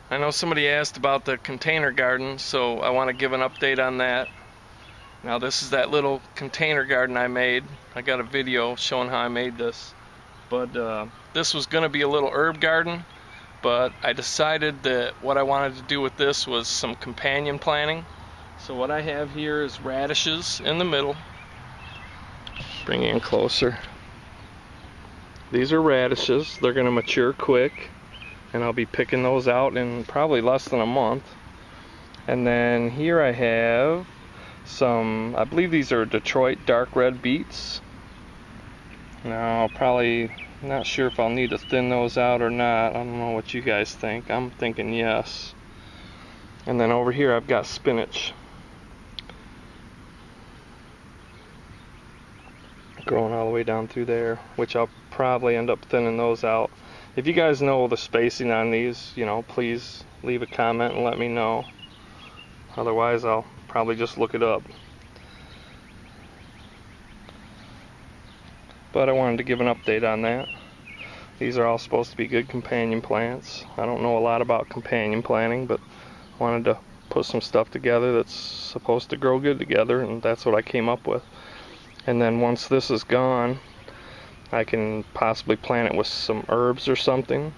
I know somebody asked about the container garden, so I want to give an update on that. Now this is that little container garden I made. I got a video showing how I made this. But this was going to be a little herb garden, but I decided that what I wanted to do with this was some companion planting. So what I have here is radishes in the middle. Bring it in closer. These are radishes. They're going to mature quick, and I'll be picking those out in probably less than a month. And then here I have some, I believe these are Detroit dark red beets. Now, probably not sure if I'll need to thin those out or not. I don't know what you guys think. I'm thinking yes. And then over here I've got spinach growing all the way down through there, which I'll probably end up thinning those out. If you guys know the spacing on these, please leave a comment and let me know. Otherwise I'll probably just look it up. But I wanted to give an update on that. These are all supposed to be good companion plants. I don't know a lot about companion planting, but I wanted to put some stuff together that's supposed to grow good together, and that's what I came up with. And then once this is gone, I can possibly plant it with some herbs or something.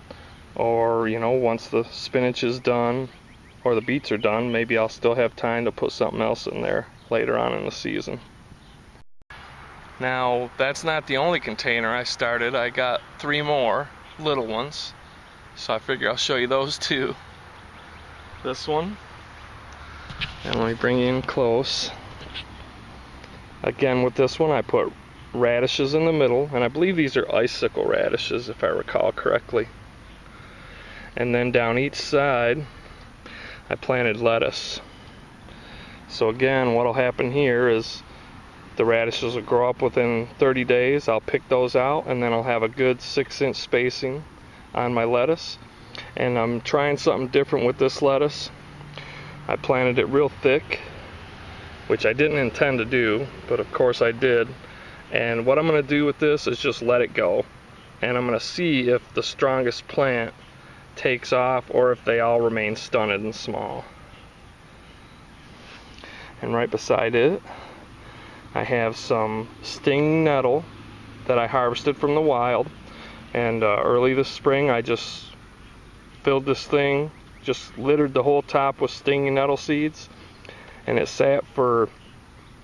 Or, once the spinach is done, or the beets are done, maybe I'll still have time to put something else in there later on in the season. Now, that's not the only container I started. I got 3 more little ones, so I figure I'll show you those too. This one, and let me bring you in close. Again, with this one I put radishes in the middle, and I believe these are icicle radishes if I recall correctly. And then down each side I planted lettuce. So again, what'll happen here is the radishes will grow up within 30 days. I'll pick those out, and then I'll have a good 6-inch spacing on my lettuce. And I'm trying something different with this lettuce. I planted it real thick, which I didn't intend to do, but of course I did. And what I'm going to do with this is just let it go. And I'm going to see if the strongest plant takes off or if they all remain stunted and small. And right beside it, I have some stinging nettle that I harvested from the wild. And early this spring I just filled this thing, just littered the whole top with stinging nettle seeds. And it sat for,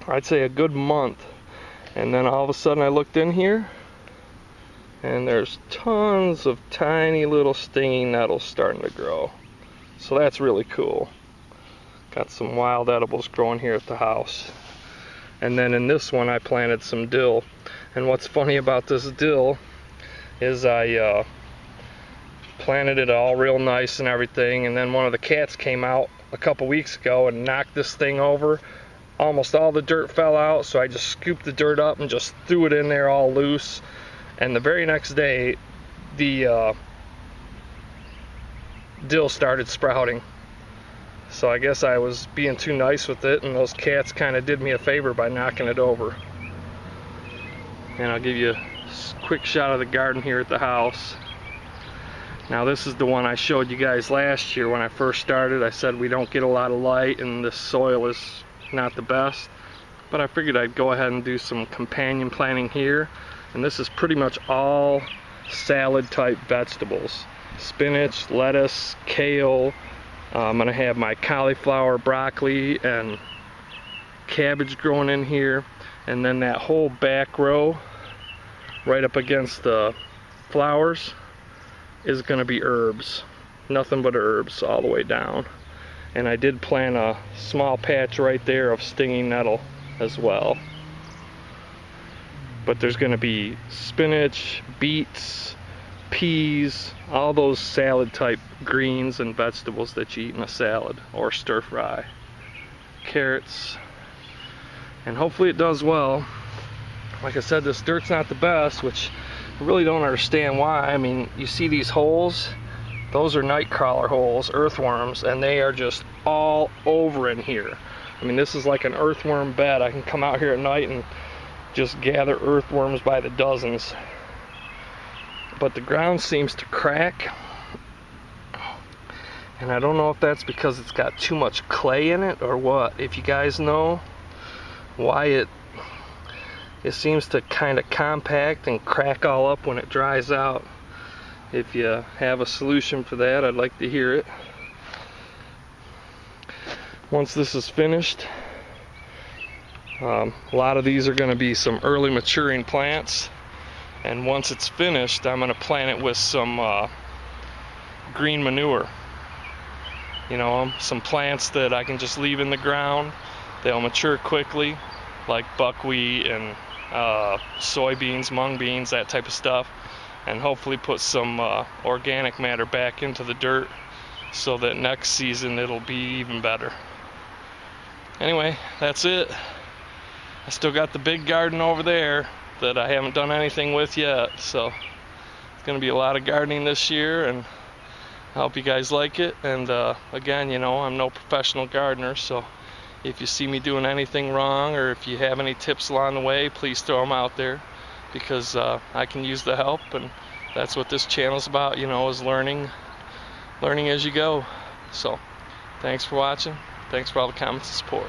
I'd say, a good month. And then all of a sudden I looked in here, and there's tons of tiny little stinging nettles starting to grow. So that's really cool. Got some wild edibles growing here at the house. And then in this one I planted some dill. And what's funny about this dill is I planted it all real nice and everything, and then one of the cats came out a couple weeks ago and knocked this thing over. Almost all the dirt fell out, so I just scooped the dirt up and just threw it in there all loose. And the very next day the dill started sprouting. So I guess I was being too nice with it, and those cats kind of did me a favor by knocking it over. And I'll give you a quick shot of the garden here at the house. Now this is the one I showed you guys last year when I first started. I said we don't get a lot of light and this soil is not the best. But I figured I'd go ahead and do some companion planting here. And this is pretty much all salad type vegetables. Spinach, lettuce, kale. I'm going to have my cauliflower, broccoli, and cabbage growing in here. And then that whole back row right up against the flowers is going to be herbs. Nothing but herbs all the way down. And I did plant a small patch right there of stinging nettle as well. But there's going to be spinach, beets, peas, all those salad type greens and vegetables that you eat in a salad or stir fry. Carrots. And hopefully it does well. Like I said, this dirt's not the best, which I really don't understand why. I mean, you see these holes? Those are night crawler holes, earthworms, and they are just all over in here. I mean, this is like an earthworm bed. I can come out here at night and just gather earthworms by the dozens. But the ground seems to crack, And I don't know if that's because it's got too much clay in it or what. If you guys know why it seems to kind of compact and crack all up when it dries out. If you have a solution for that, I'd like to hear it. Once this is finished, a lot of these are going to be some early maturing plants, and once it's finished, I'm going to plant it with some green manure. You know, some plants that I can just leave in the ground. They'll mature quickly, like buckwheat and soybeans, mung beans, that type of stuff, and hopefully put some organic matter back into the dirt so that next season it'll be even better. Anyway, that's it. I still got the big garden over there that I haven't done anything with yet, so it's going to be a lot of gardening this year, and I hope you guys like it. And again, you know, I'm no professional gardener, so if you see me doing anything wrong or if you have any tips along the way, please throw them out there, because I can use the help, and that's what this channel's about, you know, is learning as you go. So thanks for watching. Thanks for all the comments and support.